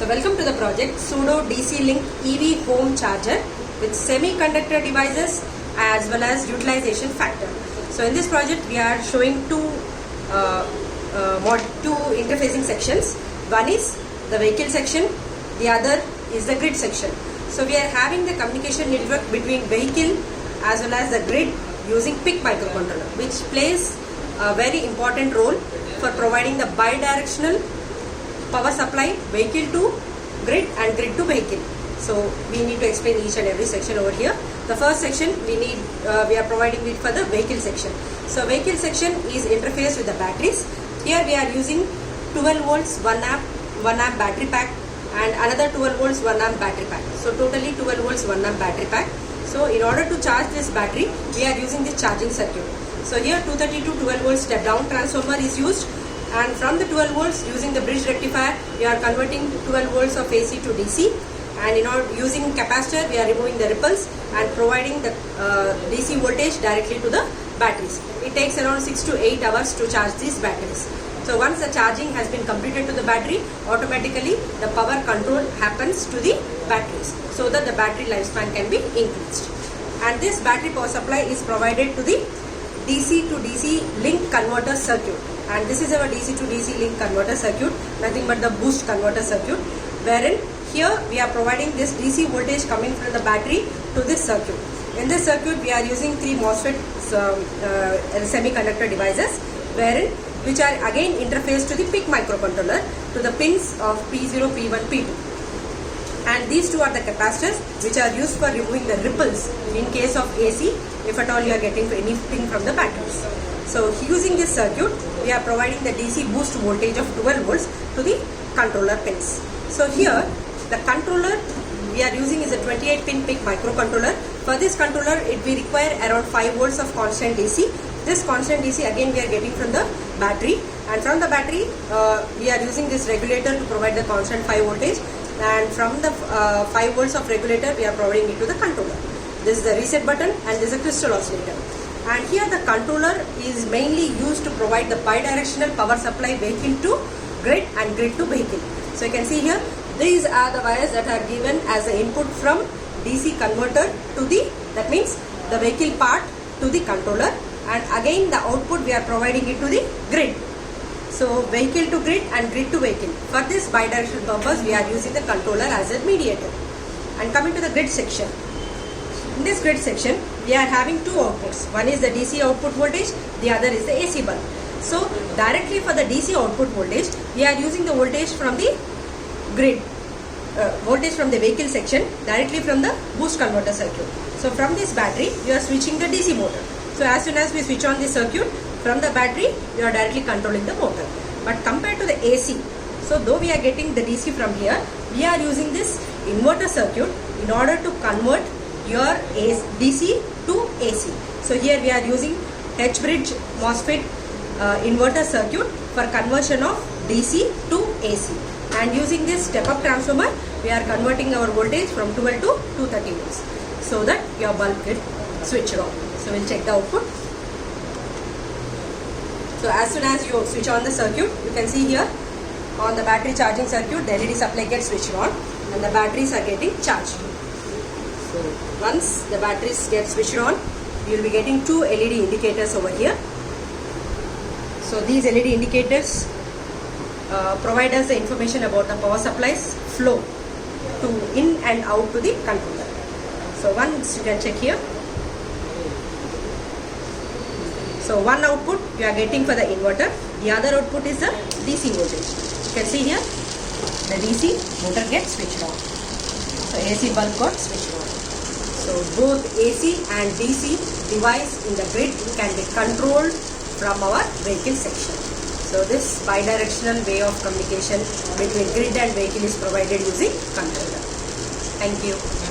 So welcome to the project Pseudo DC Link EV Home Charger with semiconductor devices as well as utilization factor. So in this project we are showing two interfacing sections. One is the vehicle section, the other is the grid section. So we are having the communication network between vehicle as well as the grid using PIC microcontroller, which plays a very important role for providing the bidirectional power supply vehicle to grid and grid to vehicle. So we need to explain each and every section over here. The first section we are providing it for the vehicle section. So vehicle section is interfaced with the batteries. Here we are using 12 volts 1 amp battery pack and another 12 volts 1 amp battery pack. So totally 12 volts 1 amp battery pack. So in order to charge this battery, we are using this charging circuit. So here 232 12 volts step down transformer is used, and from the 12 volts using the bridge rectifier we are converting 12 volts of AC to DC, and in order using capacitor we are removing the ripples and providing the DC voltage directly to the batteries. It takes around 6 to 8 hours to charge these batteries. So once the charging has been completed to the battery, automatically the power control happens to the batteries so that the battery lifespan can be increased. And this battery power supply is provided to the DC to DC link converter circuit. And this is our DC to DC link converter circuit, nothing but the boost converter circuit, wherein here we are providing this DC voltage coming from the battery to this circuit. In this circuit we are using 3 MOSFET semiconductor devices, wherein which are again interfaced to the PIC microcontroller to the pins of P0, P1, P2. And these two are the capacitors which are used for removing the ripples in case of AC, if at all you are getting anything from the batteries. So using this circuit, we are providing the DC boost voltage of 12 volts to the controller pins. So here, the controller we are using is a 28 pin PIC microcontroller. For this controller, we require around 5 volts of constant DC. This constant DC again we are getting from the battery, and from the battery we are using this regulator to provide the constant 5 voltage, and from the 5 volts of regulator we are providing it to the controller. This is the reset button and this is a crystal oscillator. And here the controller is mainly used to provide the bidirectional power supply vehicle to grid and grid to vehicle. So you can see here, these are the wires that are given as the input from DC converter to the, that means the vehicle part to the controller, and again the output we are providing it to the grid. So vehicle to grid and grid to vehicle. For this bidirectional purpose we are using the controller as a mediator. And coming to the grid section. In this grid section we are having two outputs. One is the DC output voltage, the other is the AC bulb. So directly for the DC output voltage we are using the voltage from the grid, voltage from the vehicle section directly from the boost converter circuit. So from this battery we are switching the DC motor. So as soon as we switch on the circuit, from the battery we are directly controlling the motor. But compared to the AC, so though we are getting the DC from here, we are using this inverter circuit in order to convert your DC to AC. So here we are using H-bridge MOSFET inverter circuit for conversion of DC to AC. And using this step-up transformer, we are converting our voltage from 12 to 230 volts so that your bulb gets switched on. So we'll check the output. So as soon as you switch on the circuit, you can see here on the battery charging circuit, the LED supply gets switched on and the batteries are getting charged. So once the batteries get switched on, you will be getting 2 LED indicators over here. So these LED indicators provide us the information about the power supply's flow to in and out to the controller. So once you can check here. So one output you are getting for the inverter, the other output is the DC voltage. You can see here the DC motor gets switched on. So AC bulb got switched on. So both AC and DC device in the grid can be controlled from our vehicle section. So this bidirectional way of communication between grid and vehicle is provided using controller. Thank you.